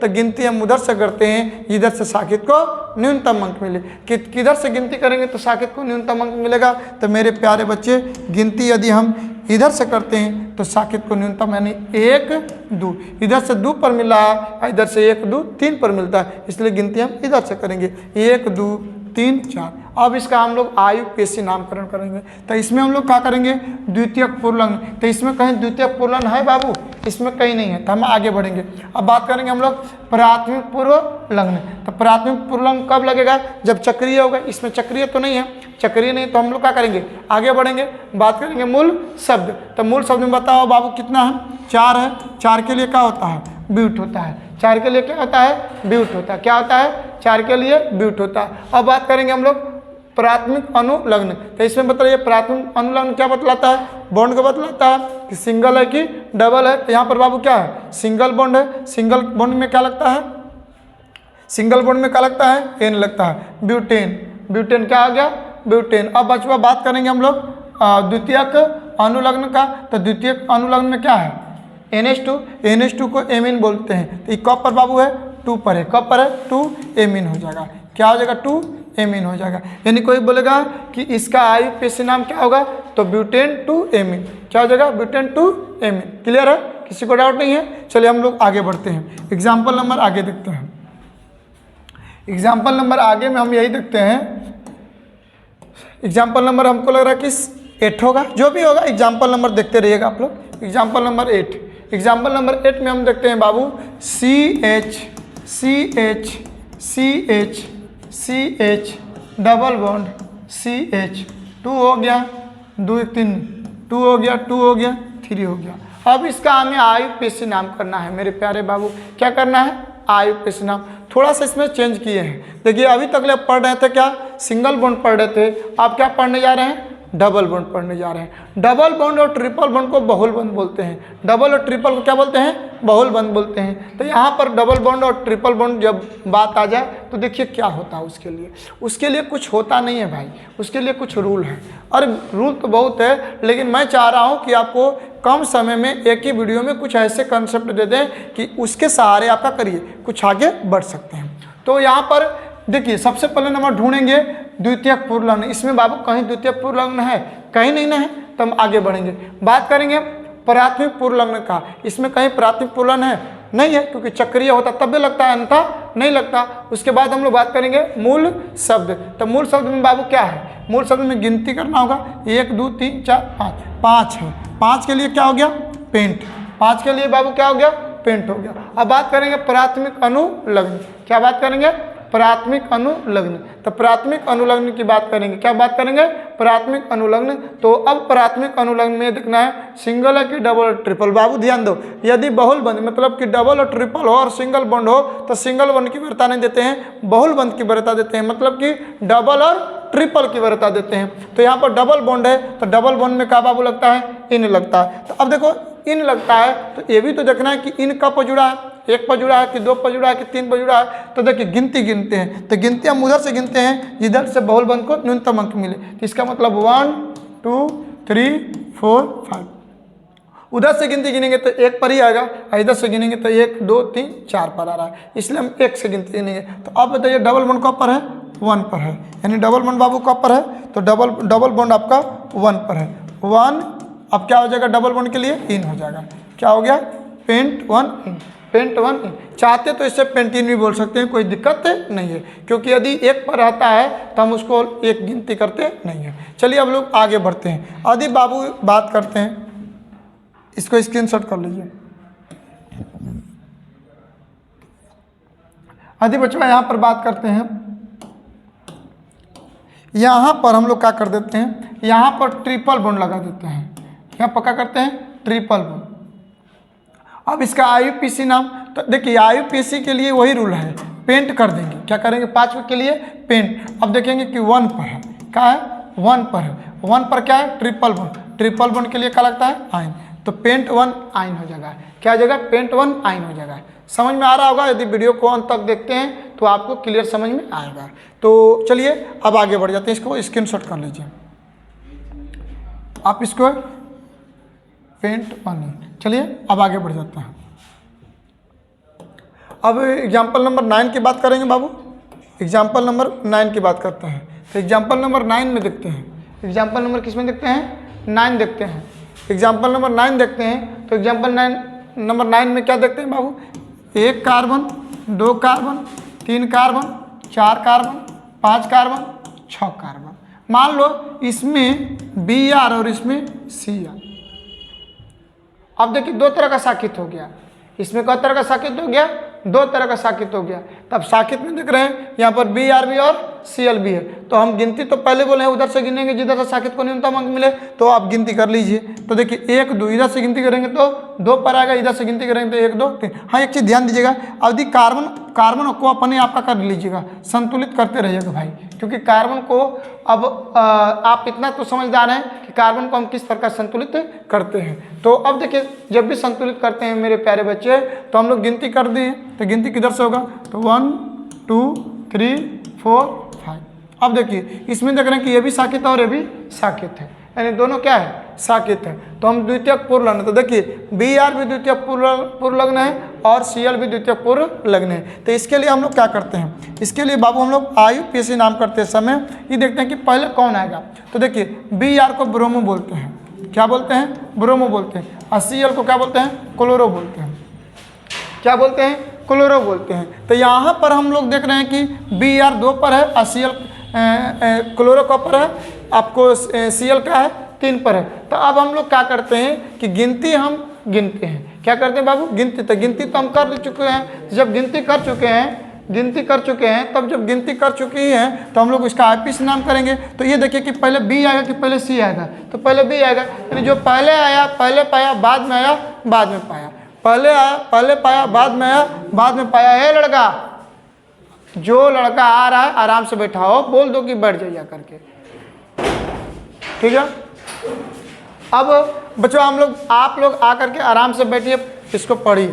तो गिनती हम उधर से करते हैं, इधर से साखित को न्यूनतम अंक मिले। किधर से गिनती करेंगे तो साखित को न्यूनतम अंक मिलेगा। तो मेरे प्यारे बच्चे, गिनती यदि हम इधर से करते हैं तो साखित को न्यूनतम यानी 1 2, इधर से 2 पर मिला है, इधर से 1 2 3 पर मिलता है, इसलिए गिनती हम इधर से करेंगे 1 2 3 4। अब इसका हम लोग IUPAC नामकरण करेंगे। तो इसमें हम लोग क्या करेंगे, द्वितीयक पूर्वलग्न। तो इसमें कहीं द्वितीयक पूर्वलग्न है बाबू? इसमें कहीं नहीं है। तो हम आगे बढ़ेंगे। अब बात करेंगे हम लोग प्राथमिक पूर्वलग्न। तो प्राथमिक पूर्वलग्न कब लगेगा? जब चक्रीय होगा। इसमें चक्रीय तो नहीं है, चक्रीय नहीं, तो हम लोग क्या करेंगे, आगे बढ़ेंगे, बात करेंगे मूल शब्द। तो मूल शब्द में बताओ बाबू कितना है? 4 है। 4 के लिए क्या होता है? ब्यूट होता है। 4 के लिए क्या होता है? ब्यूट होता है। क्या होता है? 4 के लिए ब्यूट होता है। अब बात करेंगे हम लोग प्राथमिक अनुलग्न। तो इसमें बताइए प्राथमिक अनुलग्न क्या बतलाता है? बॉन्ड को बतलाता है कि सिंगल है कि डबल है। तो यहाँ पर बाबू क्या है? सिंगल बॉन्ड है। सिंगल बॉन्ड में क्या लगता है? सिंगल बॉन्ड में क्या लगता है? एन लगता है। ब्यूटेन, ब्यूटेन क्या आ गया? ब्यूटेन। अब बचवा बात करेंगे हम लोग द्वितीयक अनुलग्न का। तो द्वितीयक अनुलग्न में क्या है? NH2। NH2 को एमीन बोलते हैं। तो ये कब पर बाबू है? 2 पर है। कब पर है? 2 एमीन हो जाएगा। क्या हो जाएगा? 2 एमीन हो जाएगा। यानी कोई बोलेगा कि इसका IUPAC नाम क्या होगा? तो ब्यूटेन 2 एमीन। क्या हो जाएगा? Butane 2 amine. क्लियर है? किसी को डाउट नहीं है? चलिए हम लोग आगे बढ़ते हैं। एग्जाम्पल नंबर आगे देखते हैं। एग्जाम्पल नंबर आगे में हम यही देखते हैं। एग्जाम्पल नंबर हमको लग रहा है कि 8 होगा। जो भी होगा एग्जाम्पल नंबर देखते रहिएगा आप लोग। Example number 8। एग्जाम्पल नंबर 8 में हम देखते हैं बाबू CH CH CH CH double bond CH 2 हो गया, 2 3 2 हो गया, 2 हो गया, 3 हो गया। अब इसका हमें IUPAC नाम करना है मेरे प्यारे बाबू। क्या करना है? IUPAC नाम। थोड़ा सा इसमें चेंज किए हैं। देखिए अभी तक ले पढ़ रहे थे क्या? सिंगल बॉन्ड पढ़ रहे थे। आप क्या पढ़ने जा रहे हैं? डबल बॉन्ड पढ़ने जा रहे हैं। डबल बॉन्ड और ट्रिपल बॉन्ड को बहुल बंध बोलते हैं। डबल और ट्रिपल को क्या बोलते हैं? बहुल बंध बोलते हैं। तो यहाँ पर डबल बॉन्ड और ट्रिपल बॉन्ड जब बात आ जाए तो देखिए क्या होता है उसके लिए कुछ होता नहीं है भाई, उसके लिए कुछ रूल है। और रूल तो बहुत है, लेकिन मैं चाह रहा हूँ कि आपको कम समय में एक ही वीडियो में कुछ ऐसे कंसेप्ट दे दें कि उसके सहारे आपका करिए कुछ आगे बढ़ सकते हैं। तो यहाँ पर देखिए सबसे पहले नंबर ढूंढेंगे द्वितीयक पूर्वलग्न। इसमें बाबू कहीं द्वितीयक पूर्वलग्न है? कहीं नहीं ना है। तो हम आगे बढ़ेंगे, बात करेंगे प्राथमिक पूर्वलग्न का। इसमें कहीं प्राथमिक पूर्वलग्न है? नहीं है, क्योंकि चक्रीय होता तब भी लगता है, अन्यथा नहीं लगता। उसके बाद हम लोग बात करेंगे मूल शब्द। तो मूल शब्द में बाबू क्या है? मूल शब्द में गिनती करना होगा 1 2 3 4 5। 5 है। 5 के लिए क्या हो गया? पेंट। 5 के लिए बाबू क्या हो गया? पेंट हो गया। अब बात करेंगे प्राथमिक अनुलग्न। क्या बात करेंगे? प्राथमिक अनुलग्न। तो प्राथमिक अनुलग्न की बात करेंगे। क्या बात करेंगे? प्राथमिक अनुलग्न। तो अब प्राथमिक अनुलग्न में देखना है सिंगल है कि डबल और ट्रिपल। बाबू ध्यान दो, यदि बहुल बंध मतलब कि डबल और ट्रिपल हो और सिंगल बॉन्ड हो तो सिंगल बॉन्ड की वरीयता नहीं देते हैं, बहुल बंध की वरीयता देते हैं। मतलब कि डबल और ट्रिपल की वरीयता देते हैं। तो यहाँ पर डबल बॉन्ड है तो डबल बॉन्ड में क्या बाबू लगता है? इन लगता है। तो अब देखो इन लगता है तो ये भी तो देखना है कि इन कब पर जुड़ा है? 1 पर जुड़ा है कि 2 पर जुड़ा है कि 3 पर जुड़ा है? तो देखिए गिनती गिनते हैं। तो गिनती हम उधर से गिनते हैं जिधर से बहुल बंध को न्यूनतम अंक मिले। तो इसका मतलब 1 2 3 4 5। उधर से गिनती गिनेंगे तो 1 पर ही आएगा, इधर से गिनेंगे तो 1 2 3 4 पर आ रहा है, इसलिए हम 1 से गिनती गिनेंगे। तो अब बताइए डबल बॉन्ड कब पर है? 1 पर है। यानी डबल बॉन्ड बाबू कब पर है? तो डबल बॉन्ड आपका 1 पर है। 1 अब क्या हो जाएगा? डबल बॉन्ड के लिए इन हो जाएगा। क्या हो गया? पेंट 1 इन। पेंट 1 इन। चाहते तो इससे पेंट इन भी बोल सकते हैं, कोई दिक्कत नहीं है, क्योंकि यदि 1 पर रहता है तो हम उसको 1 गिनती करते नहीं है। चलिए अब लोग आगे बढ़ते हैं। आदि बाबू बात करते हैं, इसको स्क्रीनशॉट कर लीजिए। आदि बच्चा यहाँ पर बात करते हैं। यहाँ पर हम लोग क्या कर देते हैं? यहाँ पर ट्रिपल बॉन्ड लगा देते हैं। यहाँ पर क्या करते हैं? Triple bond. अब इसका IUPAC नाम, तो देखिए IUPAC के लिए वही रूल है, पेंट कर देंगे। क्या करेंगे? 5 के लिए पेंट। अब देखेंगे कि 1 पर है, क्या है? 1 पर है। 1 पर क्या है? Triple bond. ट्रिपल बॉन्ड के लिए क्या लगता है? आयन। तो पेंट 1 आयन हो जाएगा। क्या हो जाएगा? पेंट 1 आयन हो जाएगा। समझ में आ रहा होगा? यदि वीडियो को अंत तक देखते हैं तो आपको क्लियर समझ में आएगा। तो चलिए अब आगे बढ़ जाते हैं, इसको स्क्रीनशॉट कर लीजिए आप, इसको पेंट 1। चलिए अब आगे बढ़ जाते हैं। अब एग्जाम्पल नंबर 9 की बात करेंगे बाबू। एग्जाम्पल नंबर 9 की बात करते हैं। तो एग्जाम्पल नंबर 9 में देखते हैं। एग्जाम्पल नंबर किस में देखते हैं? 9 देखते हैं। एग्जाम्पल नंबर 9 देखते हैं। तो एग्जाम्पल नंबर 9 में क्या देखते हैं बाबू? 1 carbon, 2 carbon, 3 carbon, 4 carbon, 5 carbon, 6 carbon. मान लो इसमें Br और इसमें Cr। अब देखिए 2 तरह का साकित हो गया। इसमें क्या तरह का साकित हो गया? 2 तरह का साकित हो गया। तब साकित में देख रहे हैं यहाँ पर Br भी और Cl भी है। तो हम गिनती तो पहले बोले हैं उधर से गिनेंगे जिधर से साकित को न्यूनतम अंक मिले। तो आप गिनती कर लीजिए। तो देखिए 1 2 इधर से गिनती करेंगे तो 2 पर आएगा, इधर से गिनती करेंगे तो 1 2 3। हाँ, एक चीज़ ध्यान दीजिएगा, अवधि कार्बन को अपने आप का कर लीजिएगा, संतुलित करते रहिएगा भाई। क्योंकि कार्बन को अब आप इतना तो समझदार हैं कि कार्बन को हम किस प्रकार संतुलित करते हैं। तो अब देखिए जब भी संतुलित करते हैं मेरे प्यारे बच्चे, तो हम लोग गिनती कर दिए। तो गिनती किधर से होगा? तो 1 2 3 4 5। अब देखिए इसमें देख रहे हैं कि ये भी साकित है और ये भी साकित है, यानी दोनों क्या है? साकित है। तो हम द्वितीयक पूर्व लग्न, तो देखिए Br भी द्वितीयक पूर्व लग्न है और Cl भी द्वितीयक पूर्व लग्न है। तो इसके लिए हम लोग क्या करते हैं? इसके लिए बाबू हम लोग IUPAC नाम करते समय ये देखते हैं कि पहले कौन आएगा। तो देखिए Br को ब्रोमो बोलते हैं। क्या बोलते हैं? ब्रोमो बोलते हैं। और Cl को क्या बोलते हैं? क्लोरो बोलते हैं। क्या बोलते हैं? क्लोरो बोलते हैं। तो यहाँ पर हम लोग देख रहे हैं कि Br 2 पर है और Cl क्लोरो का पर है, आपको Cl का है 3 पर है। तो अब हम लोग क्या करते हैं कि गिनती हम गिनते हैं। क्या करते हैं बाबू? गिनती। तो गिनती तो हम कर चुके हैं। जब गिनती कर चुके हैं तब जब गिनती कर चुकी है तो हम लोग इसका IUPAC नाम करेंगे। तो ये देखिए कि पहले B आएगा कि पहले C आएगा? तो पहले B आएगा, यानी जो पहले आया पहले पाया, बाद में आया बाद में पाया। पहले आया पहले पाया, बाद में आया बाद में पाया। है लड़का, जो लड़का आ रहा है आराम से बैठा हो, बोल दो कि बैठ जाइए करके, ठीक है। अब बच्चों आप लोग आकर के आराम से बैठिए, इसको पढ़िए,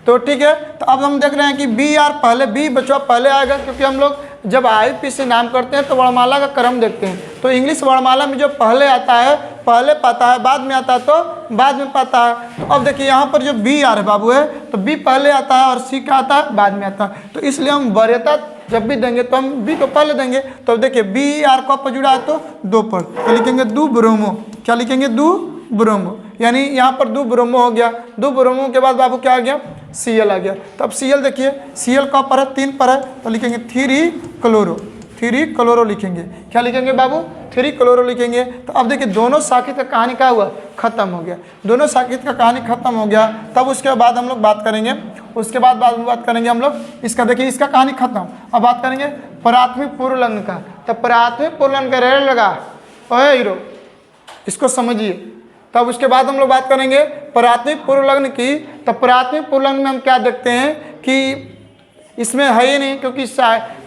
तो ठीक है। तो अब हम देख रहे हैं कि Br पहले, B बच्चों पहले आएगा, क्योंकि हम लोग जब IUPAC नाम करते हैं तो वर्णमाला का क्रम देखते हैं। तो इंग्लिश वर्णमाला में जो पहले आता है पहले पाता है, बाद में आता है तो बाद में पाता है। तो अब देखिए यहाँ पर जो Br है बाबू है, तो B पहले आता है और C क्या आता है? बाद में आता है। तो इसलिए हम वरीयता जब भी देंगे तो हम B को पहले देंगे। तो देखिए Br कब पर जुड़ा है? तो 2 पर। तो लिखेंगे 2 ब्रोमो। क्या लिखेंगे? 2 ब्रोमो, यानी यहाँ पर 2 ब्रोमो हो गया। 2 ब्रोमो के बाद बाबू क्या आ गया? Cl आ गया। तो अब Cl देखिए, Cl कब पर है? 3 पर है। तो लिखेंगे 3 क्लोरो। 3 क्लोरो लिखेंगे। क्या लिखेंगे बाबू? 3 क्लोरो लिखेंगे। तो अब देखिए दोनों साकित का कहानी क्या हुआ? खत्म हो गया। दोनों साकित का कहानी खत्म हो गया। तब उसके बाद हम लोग बात करेंगे, हम लोग इसका, देखिए इसका कहानी खत्म। अब बात करेंगे प्राथमिक पूर्व लग्न का। तो प्राथमिक पूर्व लग्न का रेल लगा, ओए हीरो, इसको समझिए। तब उसके बाद हम लोग बात करेंगे प्राथमिक पूर्व लग्न की। तो प्राथमिक पूर्व लग्न में हम क्या देखते हैं कि इसमें है ही नहीं, क्योंकि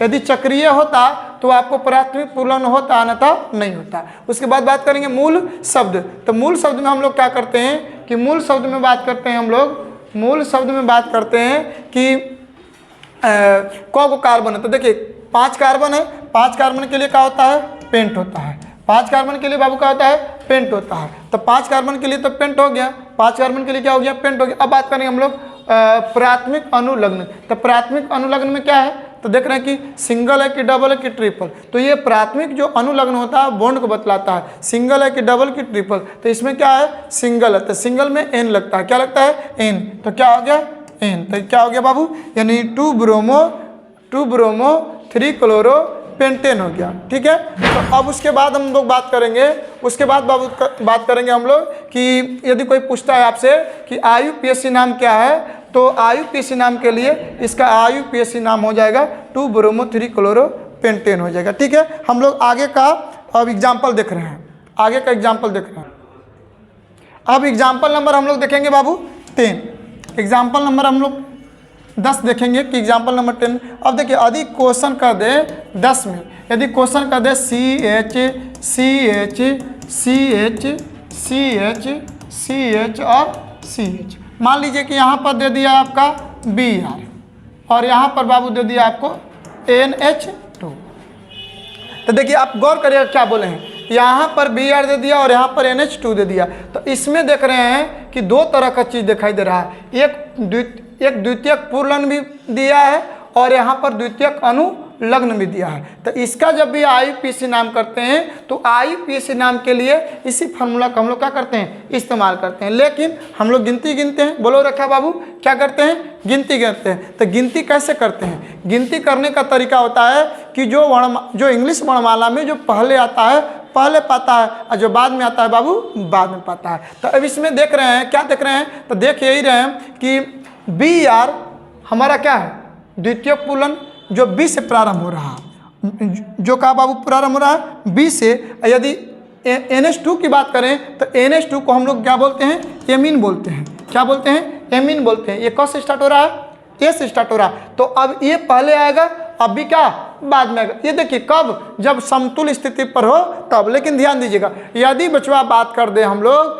यदि चक्रीय होता तो आपको प्राथमिक पूर्व लग्न होता, अन्यथा नहीं होता। उसके बाद बात करेंगे मूल शब्द। तो मूल शब्द में हम लोग क्या करते हैं कि मूल शब्द में बात करते हैं कि को कार्बन है। तो देखिए 5 कार्बन है, 5 कार्बन के लिए क्या होता है? पेंट होता है। 5 कार्बन के लिए बाबू क्या होता है? पेंट होता है। तो 5 कार्बन के लिए तो पेंट हो गया, 5 कार्बन के लिए क्या हो गया? पेंट हो गया। अब बात करेंगे हम लोग प्राथमिक अनुलग्न। तो प्राथमिक अनुलग्न में क्या है? तो देख रहे हैं कि सिंगल है कि डबल है कि ट्रिपल। तो ये प्राथमिक जो अनुलग्न होता है बॉन्ड को बतलाता है, सिंगल है कि डबल कि ट्रिपल। तो इसमें क्या है? सिंगल है, तो सिंगल में N लगता है। क्या लगता है? N। तो क्या हो गया? N। तो क्या हो गया बाबू? यानी 2 ब्रोमो 3 क्लोरो पेंटेन हो गया, ठीक है। तो अब उसके बाद हम लोग बात करेंगे, बात करेंगे हम लोग कि यदि कोई पूछता है आपसे कि IUPAC नाम क्या है, तो IUPAC नाम के लिए इसका IUPAC नाम हो जाएगा 2 ब्रोमो 3 क्लोरो पेंटेन हो जाएगा, ठीक है। हम लोग आगे का अब एग्जाम्पल देख रहे हैं, अब एग्जाम्पल नंबर हम लोग देखेंगे बाबू 10। एग्जाम्पल नंबर हम लोग 10 देखेंगे कि एग्जाम्पल नंबर 10। अब देखिए यदि क्वेश्चन कर दे 10 में, यदि क्वेश्चन कर दे CH और CH, मान लीजिए कि यहाँ पर दे दिया आपका Br और यहाँ पर बाबू दे दिया आपको NH2। तो देखिए आप गौर करिएगा क्या बोले हैं, यहाँ पर Br दे दिया और यहाँ पर NH2 दे दिया। तो इसमें देख रहे हैं कि दो तरह का चीज़ दिखाई दे रहा है, एक द्वितीयक पूर्णन भी दिया है और यहाँ पर द्वितीयक अनुलग्न भी दिया है। तो इसका जब भी IUPAC नाम करते हैं तो IUPAC नाम के लिए इसी फार्मूला का हम लोग क्या करते हैं, इस्तेमाल करते हैं। लेकिन हम लोग गिनती गिनते हैं, बोलो रखा बाबू, क्या करते हैं, गिनती करते हैं। तो गिनती कैसे करते हैं, गिनती करने का तरीका होता है कि जो इंग्लिश वर्णमाला में जो पहले आता है पहले पाता है और जो बाद में आता है बाबू बाद में पाता है। तो अब इसमें देख रहे हैं, क्या देख रहे हैं, तो देख यही रहे हैं कि Br हमारा क्या है, द्वितीयक पूर्णन जो B से प्रारंभ हो रहा है, जो कहा बाबू प्रारंभ हो रहा है B से। यदि NH2 की बात करें तो NH2 को हम लोग क्या बोलते हैं, एमीन बोलते हैं। क्या बोलते हैं, एमीन बोलते हैं। ये कब से स्टार्ट हो रहा है, ए से स्टार्ट हो रहा है। तो अब ये पहले आएगा, अब भी क्या बाद में आएगा। ये देखिए कब, जब समतुल्य स्थिति पर हो तब। लेकिन ध्यान दीजिएगा, यदि बचवा बात कर दे हम लोग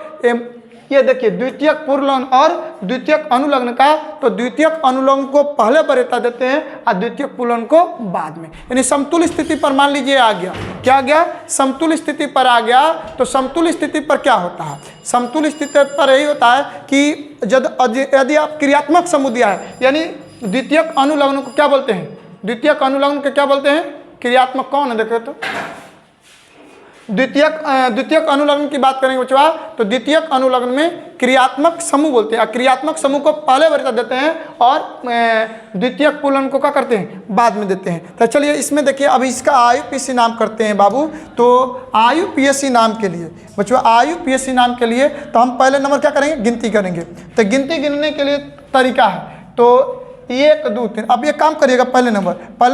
ये देखिए द्वितीयक पूर्णन और द्वितीयक अनुलग्न का, तो द्वितीयक अनुलग्न को पहले वरीयता देते हैं और द्वितीयक पूर्णन को बाद में। यानी समतुल्य स्थिति पर मान लीजिए आ गया, क्या आ गया, समतुल्य स्थिति पर आ गया। तो समतुल्य स्थिति पर क्या होता है, समतुल्य स्थिति पर यही होता है कि यदि आप क्रियात्मक समूह दिया है, यानी द्वितीयक अनुलग्न को क्या बोलते हैं, द्वितीयक अनुलग्न को क्या बोलते हैं, क्रियात्मक। कौन है देखे तो, द्वितीयक अनुलग्न की बात करेंगे बच्चों तो द्वितीयक अनुलग्न में क्रियात्मक समूह बोलते हैं। क्रियात्मक समूह को पहले वरीयता देते हैं और द्वितीयक पूर्णन को क्या करते हैं, बाद में देते हैं। तो चलिए इसमें देखिए, अब इसका IUPAC नाम करते हैं बाबू। तो IUPAC नाम के लिए बच्चों, IUPAC नाम के लिए तो हम पहले नंबर क्या करेंगे, गिनती करेंगे। तो गिनती गिनने के लिए तरीका है, तो 1 2 3। अब ये काम करिएगा, पहले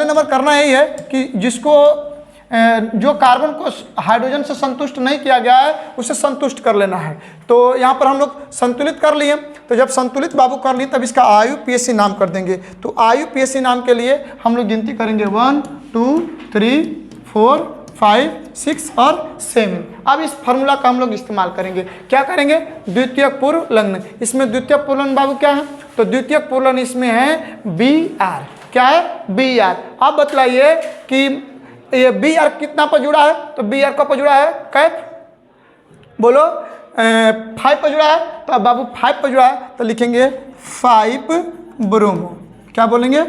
नंबर करना यही है कि जिसको जो कार्बन को हाइड्रोजन से संतुष्ट नहीं किया गया है उसे संतुष्ट कर लेना है। तो यहाँ पर हम लोग संतुलित कर लिए। तो जब संतुलित बाबू कर लिए तब इसका IUPAC नाम कर देंगे। तो IUPAC नाम के लिए हम लोग गिनती करेंगे 1 2 3 4 5 6 और 7। अब इस फार्मूला का हम लोग इस्तेमाल करेंगे, क्या करेंगे, द्वितीयक पूर्णन। इसमें द्वितीयक पूर्णन बाबू क्या है, तो द्वितीयक पूर्णन इसमें है Br। क्या है, Br। अब बतलाइए कि ये Br कितना पर जुड़ा है, तो Br कब पर जुड़ा है, कैप बोलो 5 पर जुड़ा है। तो अब बाबू 5 पर जुड़ा है तो लिखेंगे 5 ब्रोमो। क्या बोलेंगे,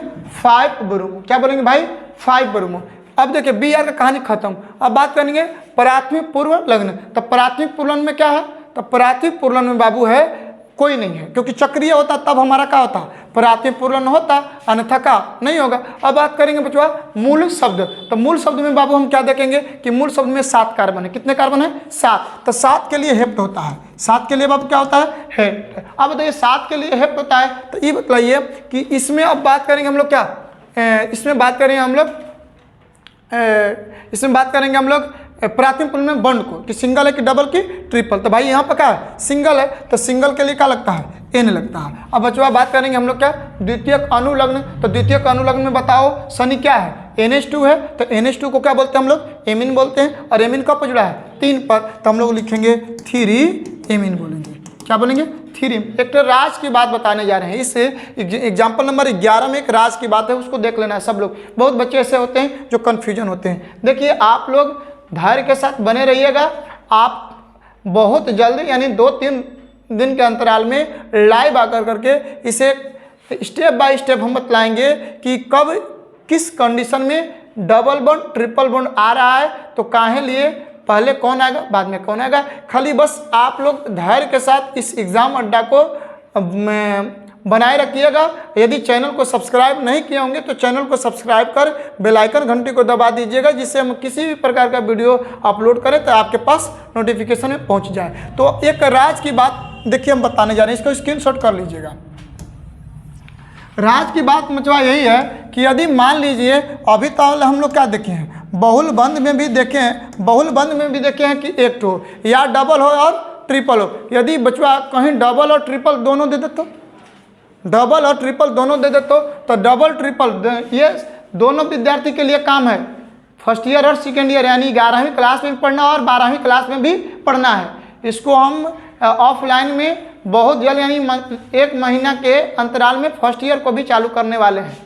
5 ब्रोमो। क्या बोलेंगे भाई, 5 ब्रोमो। अब देखिए Br का कहानी खत्म। अब बात करेंगे प्राथमिक पूर्व लग्न। तो प्राथमिक पूर्णन में क्या है, तो प्राथमिक पूर्णन में बाबू है कोई नहीं है, क्योंकि चक्रीय होता तब हमारा क्या होता, प्राथमिक पूर्णन होता, अन्यथा का नहीं होगा। अब बात करेंगे बच्चों मूल शब्द। तो मूल शब्द में बाबू हम क्या देखेंगे कि मूल शब्द में 7 कार्बन है। कितने कार्बन है, 7। तो 7 के लिए हेप्ट होता है, 7 के लिए बाबू क्या होता है, हेप्ट। अब बताइए 7 के लिए हेप्ट होता है, तो ये बतलाइए कि इसमें अब बात करेंगे हम लोग क्या, इसमें बात करेंगे हम लोग प्राथमिक पूर्णन में बॉन्ड को, कि सिंगल है कि डबल की ट्रिपल। तो भाई यहाँ पर क्या है, सिंगल है, तो सिंगल के लिए क्या लगता है, N लगता है। अब बच्चों बात करेंगे हम लोग क्या, द्वितीयक अनुलग्न। तो द्वितीयक अनुलग्न में बताओ शनि क्या है, NH2 है। तो NH2 को क्या बोलते हैं हम लोग, एमीन बोलते हैं। और एमीन कब पर जुड़ा है, 3 पर। तो हम लोग लिखेंगे 3 एमीन बोलेंगे। क्या बोलेंगे, 3। एक तो राज की बात बताने जा रहे हैं। इससे एग्जाम्पल नंबर 11 में एक राज की बात है, उसको देख लेना है सब लोग। बहुत बच्चे ऐसे होते हैं जो कन्फ्यूजन होते हैं। देखिए आप लोग धैर्य के साथ बने रहिएगा। आप बहुत जल्दी यानी 2-3 दिन के अंतराल में लाइव आकर करके इसे स्टेप बाय स्टेप हम बतलाएंगे कि कब किस कंडीशन में डबल बॉन्ड ट्रिपल बॉन्ड आ रहा है, तो काहे लिए पहले कौन आएगा बाद में कौन आएगा। खाली बस आप लोग धैर्य के साथ इस एग्ज़ाम अड्डा को बनाए रखिएगा। यदि चैनल को सब्सक्राइब नहीं किए होंगे तो चैनल को सब्सक्राइब कर बेल आइकन घंटी को दबा दीजिएगा, जिससे हम किसी भी प्रकार का वीडियो अपलोड करें तो आपके पास नोटिफिकेशन में पहुंच जाए। तो एक राज की बात देखिए हम बताने जा रहे हैं, इसको स्क्रीनशॉट कर लीजिएगा। राज की बात मचवा यही है कि यदि मान लीजिए अभी तो हम लोग क्या देखे हैं, बहुल बंध में भी देखे हैं कि एक तो या डबल हो और ट्रिपल हो। यदि बचवा कहीं डबल और ट्रिपल दोनों दे दे डबल और ट्रिपल दोनों दे दे तो डबल ट्रिपल ये दोनों विद्यार्थी के लिए काम है। फर्स्ट ईयर और सेकेंड ईयर यानी 11वीं क्लास में भी पढ़ना और 12वीं क्लास में भी पढ़ना है। इसको हम ऑफलाइन में बहुत जल्द यानी 1 महीना के अंतराल में फर्स्ट ईयर को भी चालू करने वाले हैं।